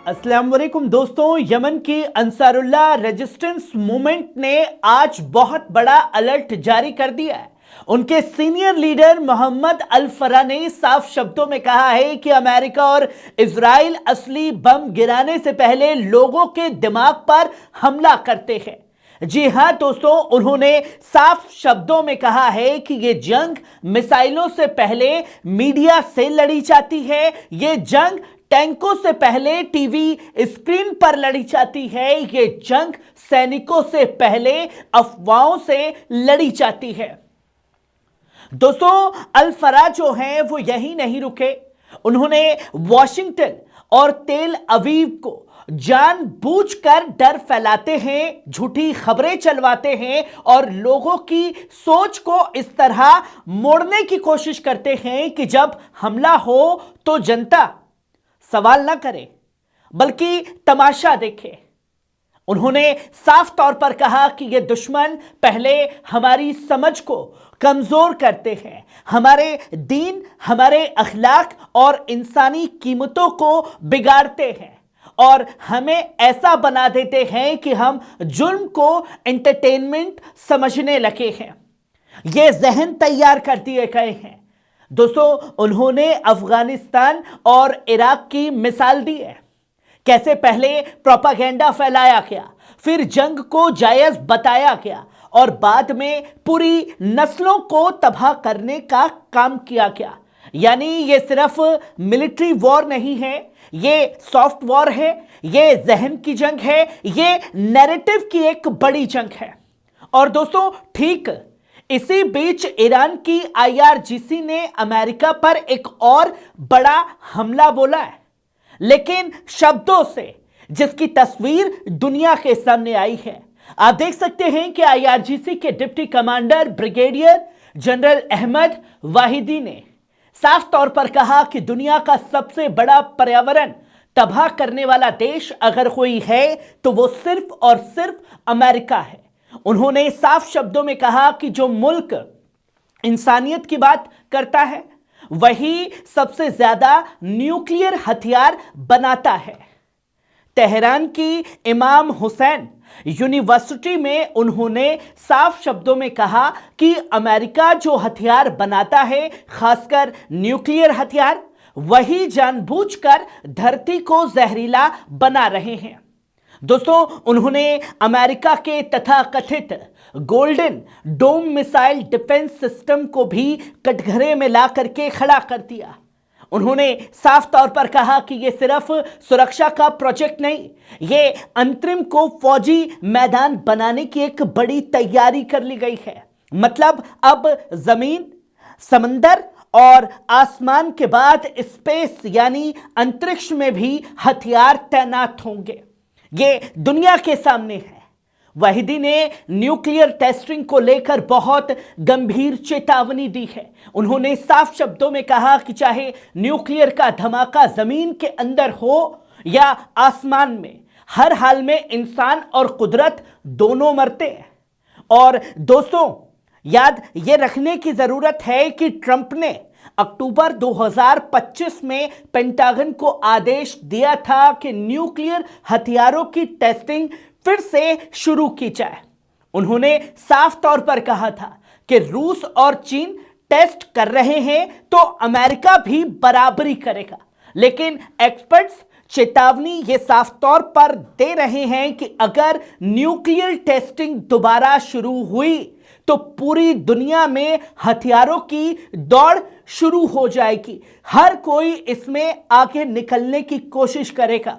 अस्सलाम वालेकुम दोस्तों, यमन की अंसारुल्लाह रेजिस्टेंस मूवमेंट ने आज बहुत बड़ा अलर्ट जारी कर दिया है। उनके सीनियर लीडर मोहम्मद अल फरा ने साफ शब्दों में कहा है कि अमेरिका और इजराइल असली बम गिराने से पहले लोगों के दिमाग पर हमला करते हैं। जी हां दोस्तों, उन्होंने साफ शब्दों में कहा है कि यह जंग मिसाइलों से पहले मीडिया से लड़ी जाती है, यह जंग टैंकों से पहले टीवी स्क्रीन पर लड़ी जाती है, यह जंग सैनिकों से पहले अफवाहों से लड़ी जाती है। दोस्तों, अल फरा जो हैं वो यही नहीं रुके। उन्होंने वॉशिंगटन और तेल अवीव को जानबूझकर डर फैलाते हैं, झूठी खबरें चलवाते हैं और लोगों की सोच को इस तरह मोड़ने की कोशिश करते हैं कि जब हमला हो तो जनता सवाल ना करे बल्कि तमाशा देखे। उन्होंने साफ तौर पर कहा कि ये दुश्मन पहले हमारी समझ को कमजोर करते हैं, हमारे दीन, हमारे अखलाक और इंसानी कीमतों को बिगाड़ते हैं और हमें ऐसा बना देते हैं कि हम जुर्म को एंटरटेनमेंट समझने लगे हैं। ये जहन तैयार कर दिए गए हैं। दोस्तों, उन्होंने अफगानिस्तान और इराक की मिसाल दी है। कैसे पहले प्रोपागेंडा फैलाया गया, फिर जंग को जायज बताया गया और बाद में पूरी नस्लों को तबाह करने का काम किया गया। यानी ये सिर्फ मिलिट्री वॉर नहीं है, ये सॉफ्ट वॉर है, ये जहन की जंग है, ये नैरेटिव की एक बड़ी जंग है। और दोस्तों, ठीक इसी बीच ईरान की आईआरजीसी ने अमेरिका पर एक और बड़ा हमला बोला है, लेकिन शब्दों से, जिसकी तस्वीर दुनिया के सामने आई है। आप देख सकते हैं कि आईआरजीसी के deputy commander brigadier general Ahmad Vahidi ने साफ तौर पर कहा कि दुनिया का सबसे बड़ा पर्यावरण तबाह करने वाला देश अगर कोई है तो वो सिर्फ और सिर्फ अमेरिका है। उन्होंने साफ शब्दों में कहा कि जो मुल्क इंसानियत की बात करता है वही सबसे ज्यादा न्यूक्लियर हथियार बनाता है। तेहरान की इमाम हुसैन यूनिवर्सिटी में उन्होंने साफ शब्दों में कहा कि अमेरिका जो हथियार बनाता है, खासकर न्यूक्लियर हथियार, वही जानबूझकर धरती को जहरीला बना रहे हैं। दोस्तों, उन्होंने अमेरिका के तथाकथित golden dome missile defence system को भी कटघरे में ला करके खड़ा कर दिया। उन्होंने साफ तौर पर कहा कि यह सिर्फ सुरक्षा का प्रोजेक्ट नहीं, यह अंतरिम को फौजी मैदान बनाने की एक बड़ी तैयारी कर ली गई है। मतलब अब जमीन, समंदर और आसमान के बाद स्पेस यानी अंतरिक्ष में भी हथियार तैनात होंगे। ये दुनिया के सामने है। वाहिदी ने न्यूक्लियर टेस्टिंग को लेकर बहुत गंभीर चेतावनी दी है। उन्होंने साफ शब्दों में कहा कि चाहे न्यूक्लियर का धमाका जमीन के अंदर हो या आसमान में, हर हाल में इंसान और कुदरत दोनों मरते हैं। और दोस्तों, याद ये रखने की जरूरत है कि ट्रंप ने अक्टूबर 2025 में पेंटागन को आदेश दिया था कि न्यूक्लियर हथियारों की टेस्टिंग फिर से शुरू की जाए। उन्होंने साफ तौर पर कहा था कि रूस और चीन टेस्ट कर रहे हैं तो अमेरिका भी बराबरी करेगा। लेकिन एक्सपर्ट्स चेतावनी ये साफ तौर पर दे रहे हैं कि अगर न्यूक्लियर टेस्टिंग दोबारा शुरू हुई तो पूरी दुनिया में हथियारों की दौड़ शुरू हो जाएगी। हर कोई इसमें आगे निकलने की कोशिश करेगा।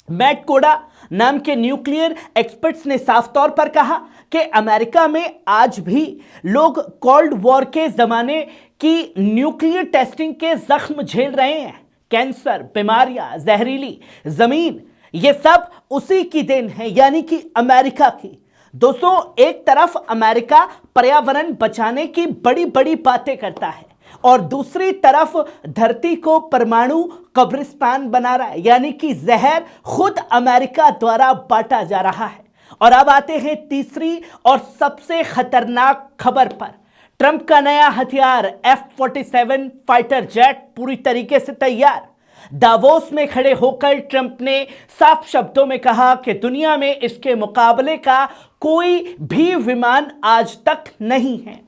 मैट कोडा नाम के न्यूक्लियर एक्सपर्ट्स ने साफ तौर पर कहा कि अमेरिका में आज भी लोग कोल्ड वॉर के जमाने की न्यूक्लियर टेस्टिंग के जख्म झेल रहे हैं। कैंसर, बीमारियां, जहरीली जमीन, ये सब उसी की देन है, यानी कि अमेरिका की। दोस्तों, एक तरफ अमेरिका पर्यावरण बचाने की बड़ी बड़ी बातें करता है और दूसरी तरफ धरती को परमाणु कब्रिस्तान बना रहा है, यानी कि जहर खुद अमेरिका द्वारा बांटा जा रहा है। और अब आते हैं तीसरी और सबसे खतरनाक खबर पर। ट्रंप का नया हथियार F-47 फाइटर जेट पूरी तरीके से तैयार। दावोस में खड़े होकर ट्रंप ने साफ शब्दों में कहा कि दुनिया में इसके मुकाबले का कोई भी विमान आज तक नहीं है।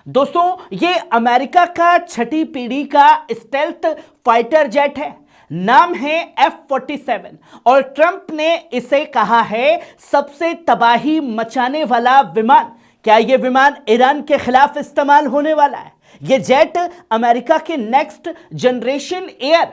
दोस्तों, ये अमेरिका का छठी पीढ़ी का स्टेल्थ फाइटर जेट है। नाम है F-47 और ट्रंप ने इसे कहा है सबसे तबाही मचाने वाला विमान। क्या यह विमान ईरान के खिलाफ इस्तेमाल होने वाला है? यह जेट अमेरिका के next generation air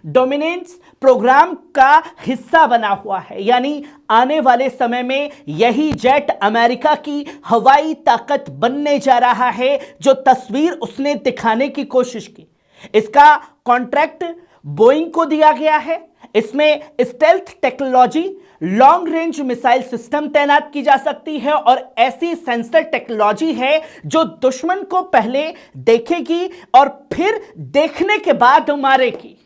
dominance programme का हिस्सा बना हुआ है, यानी आने वाले समय में यही जेट अमेरिका की हवाई ताकत बनने जा रहा है, जो तस्वीर उसने दिखाने की कोशिश की। इसका कॉन्ट्रैक्ट बोइंग को दिया गया है। इसमें stealth technology, long range missile system तैनात की जा सकती है और ऐसी सेंसर टेक्नोलॉजी है जो दुश्मन को पहले देखेगी और फिर देखने के बाद मारेगी।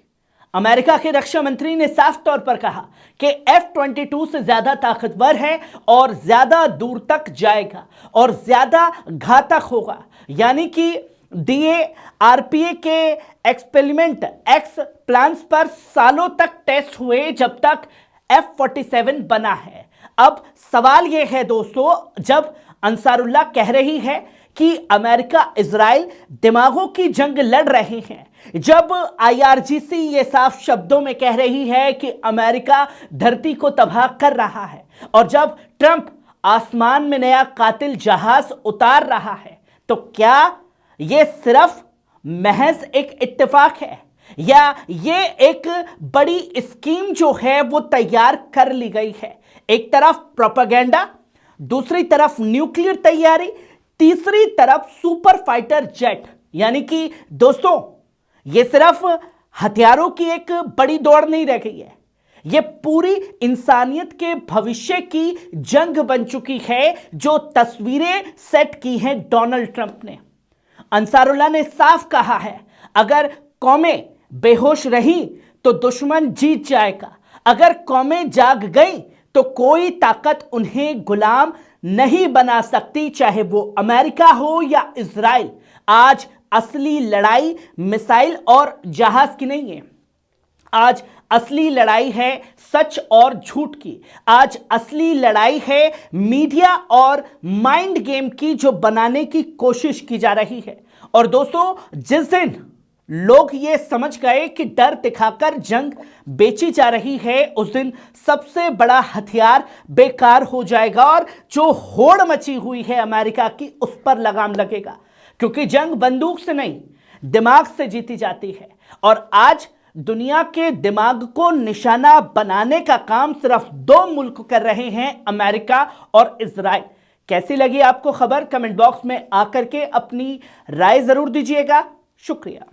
अमेरिका के रक्षा मंत्री ने साफ तौर पर कहा कि F-22 से ज्यादा ताकतवर है और ज्यादा दूर तक जाएगा और ज्यादा घातक होगा, यानी कि DARPA के एक्सपेरिमेंट एक्स प्लान्स पर सालों तक टेस्ट हुए जब तक F-47 बना है। अब सवाल यह है दोस्तों, जब अंसारुल्लाह कह रही है कि अमेरिका इजराइल दिमागों की जंग लड़ रहे हैं, जब IRGC ये साफ शब्दों में कह रही है कि अमेरिका धरती को तबाह कर रहा है, और जब ट्रंप आसमान में नया कातिल जहाज उतार रहा है, तो क्या ये सिर्फ महज एक इत्तेफाक है या ये एक बड़ी स्कीम जो है वो तैयार कर ली गई है? एक तरफ प्रोपेगेंडा, दूसरी तरफ न्यूक्लियर तैयारी, तीसरी तरफ सुपर फाइटर जेट। यानी कि दोस्तों, ये सिर्फ हथियारों की एक बड़ी दौड़ नहीं रह गई है, ये पूरी इंसानियत के भविष्य की जंग बन चुकी है, जो तस्वीरें सेट की हैं डोनाल्ड ट्रंप ने। अंसारुल्लाह ने साफ कहा है, अगर कौमें बेहोश रही तो दुश्मन जीत जाएगा, अगर कौमें जाग गई तो कोई ताकत उन्हें गुलाम नहीं बना सकती, चाहे वो अमेरिका हो या इजराइल। आज असली लड़ाई मिसाइल और जहाज की नहीं है, आज असली लड़ाई है सच और झूठ की। आज असली लड़ाई है मीडिया और माइंड गेम की, जो बनाने की कोशिश की जा रही है। और दोस्तों, जिस दिन लोग ये समझ गए कि डर दिखाकर जंग बेची जा रही है, उस दिन सबसे बड़ा हथियार बेकार हो जाएगा और जो होड़ मची हुई है अमेरिका की, उस पर लगाम लगेगा। क्योंकि जंग बंदूक से नहीं, दिमाग से जीती जाती है। और आज दुनिया के दिमाग को निशाना बनाने का काम सिर्फ दो मुल्क कर रहे हैं, अमेरिका और इजराइल। कैसी लगी आपको खबर? कमेंट बॉक्स में आकर के अपनी राय जरूर दीजिएगा। शुक्रिया।